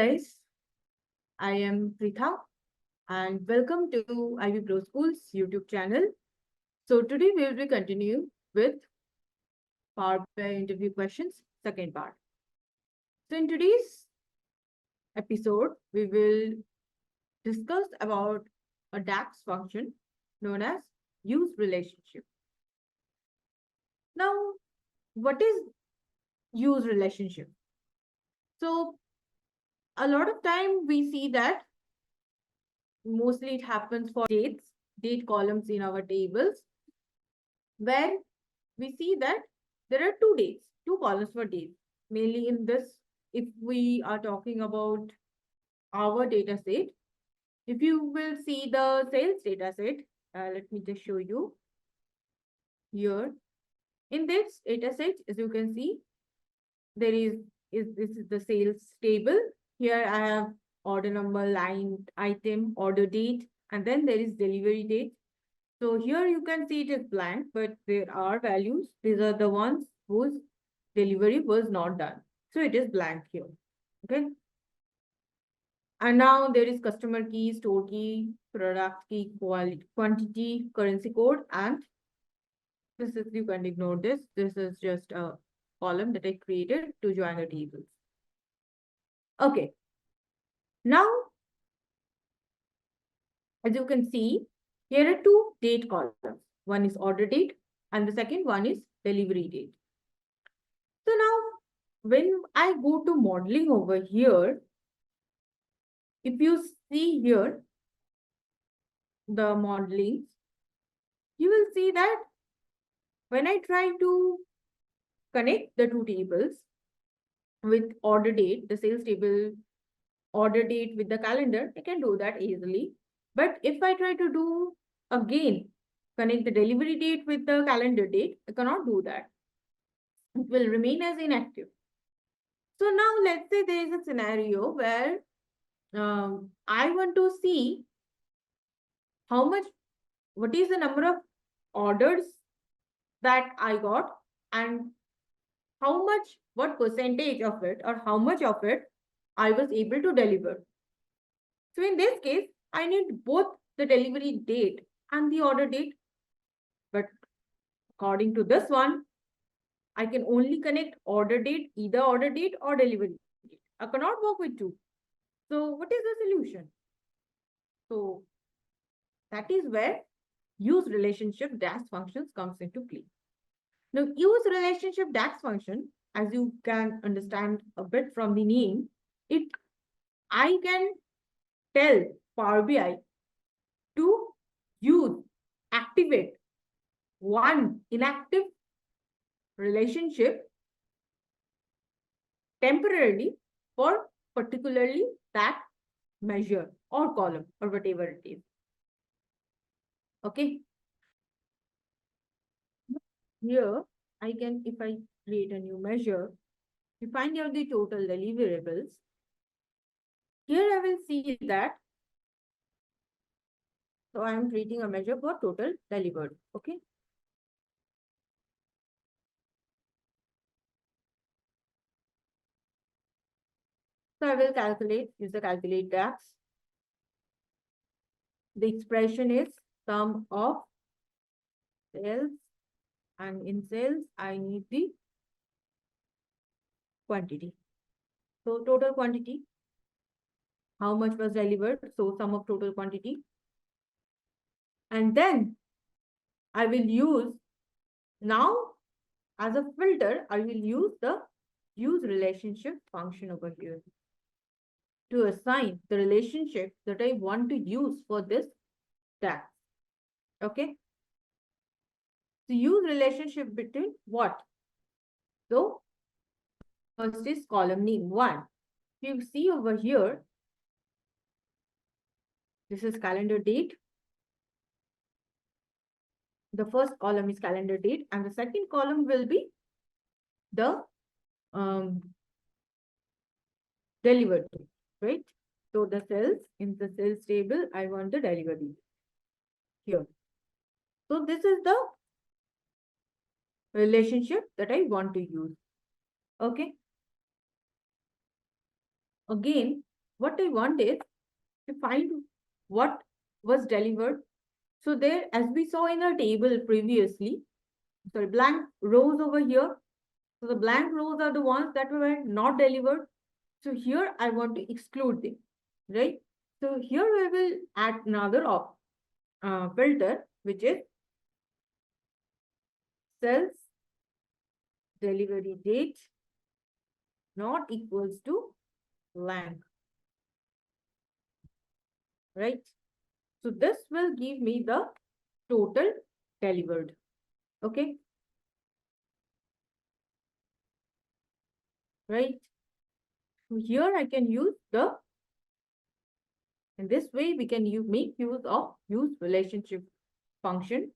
guys, I am Pritha and welcome to IvyProSchool's YouTube channel. So today we will be continuing with Power BI interview questions, second part. So in today's episode, we will discuss about a DAX function known as UseRelationship. Now, what is UseRelationship? So a lot of time we see that mostly it happens for date columns in our tables, where we see that there are two columns for dates. Mainly in this, if we are talking about our data set, if you will see the sales data set, let me just show you here. In this data set, as you can see, there is this is the sales table. Here I have order number, line item, order date, and then there is delivery date. So here you can see it is blank, but there are values. These are the ones whose delivery was not done. So it is blank here. Okay. And now there is customer key, store key, product key, quantity, currency code, and this is, you can ignore this. This is just a column that I created to join the tables. Okay. Now, as you can see, here are two date columns. One is order date and the second one is delivery date. So now, when I go to modeling over here, if you see here the modeling, you will see that when I try to connect the two tables with order date, the sales table order date with the calendar, I can do that easily. But if I try to do again, connect the delivery date with the calendar date, I cannot do that. It will remain as inactive. So now let's say there is a scenario where I want to see what is the number of orders that I got and what percentage of it or how much of it I was able to deliver. So in this case, I need both the delivery date and the order date. But according to this one, I can only connect order date, either order date or delivery date. I cannot work with two. So what is the solution? So that is where UseRelationship DAX functions comes into play. Now, UseRelationship DAX function, as you can understand a bit from the name, I can tell Power BI to activate one inactive relationship temporarily for particularly that measure or column or whatever it is. Okay. Here, if I create a new measure, to find out the total deliverables, here I will see that. So I am creating a measure for total delivered. Okay. So I will use the calculate DAX. The expression is sum of sales, and in sales, I need the quantity. So total quantity, how much was delivered? So sum of total quantity. And then I will use, now as a filter, I will use the UseRelationship function over here to assign the relationship that I want to use for this DAX. Okay. So UseRelationship between what? So first is column name 1. If you see over here, this is calendar date. The first column is calendar date, and the second column will be the delivered date, right? So the cells in the sales table, I want the delivery here. So this is the relationship that I want to use. Okay. Again, what I want is to find what was delivered. So there, as we saw in our table previously, sorry, blank rows over here. So the blank rows are the ones that were not delivered. So here I want to exclude them, right? So here we will add another filter, which is cells delivery date not equals to blank, right? So this will give me the total delivered. Okay, right? So here I can use in this way we can make use of use relationship function,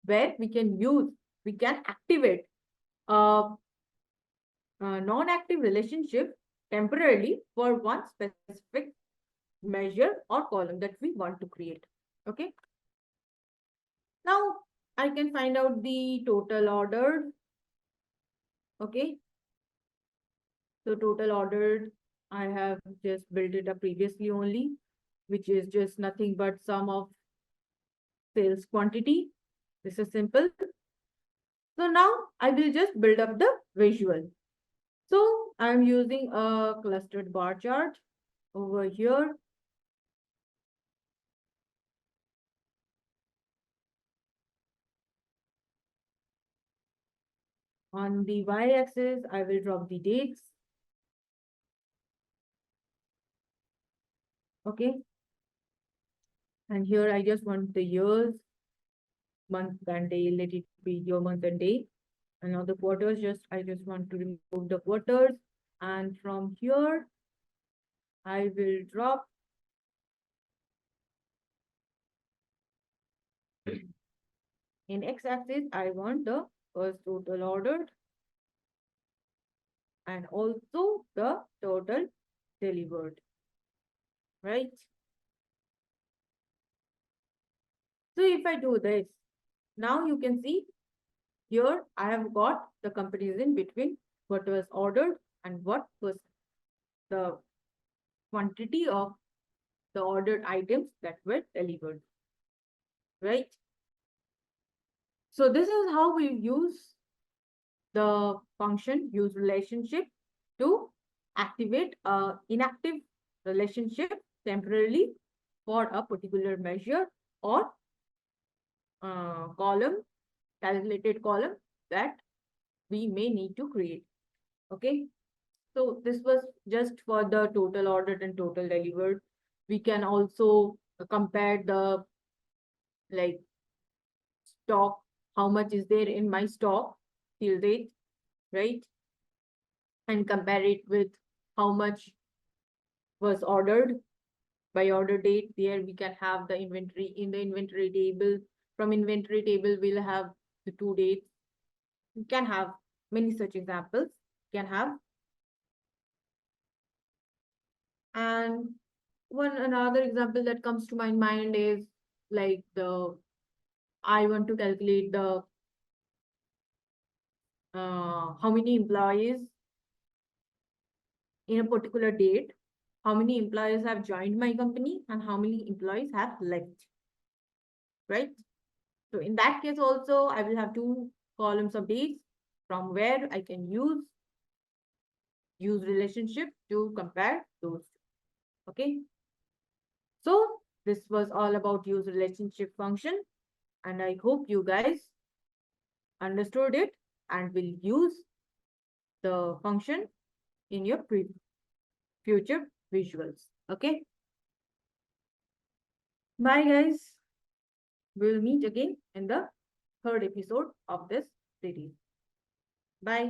where we can activate a, a non-active relationship temporarily for one specific measure or column that we want to create. Okay. Now I can find out the total ordered. Okay. So total ordered, I have just built it up previously only, which is just nothing but sum of sales quantity. This is simple. So now I will just build up the visual. So I'm using a clustered bar chart over here. On the y-axis, I will drop the dates. Okay. And here I just want the years, month and day, let it be your month and day. And now the quarters, I just want to remove the quarters. And from here, I will drop in x-axis, I want the first total ordered and also the total delivered, right? So if I do this, now you can see here I have got the comparison between what was ordered and what was the quantity of the ordered items that were delivered, right? So this is how we use the function use relationship to activate a inactive relationship temporarily for a particular measure or column, calculated column that we may need to create. Okay. So this was just for the total ordered and total delivered. We can also compare the like stock, how much is there in my stock till date, right? And compare it with how much was ordered by order date. There we can have the inventory in the inventory table. From inventory table, we'll have the two dates. We can have many such examples. Can have. And another example that comes to my mind is like I want to calculate the how many employees in a particular date, how many employees have joined my company and how many employees have left, right? So in that case also, I will have two columns of dates from where I can use relationship to compare those two. Okay. So this was all about use relationship function, and I hope you guys understood it and will use the function in your future visuals. Okay. Bye guys. We'll meet again in the third episode of this series. Bye.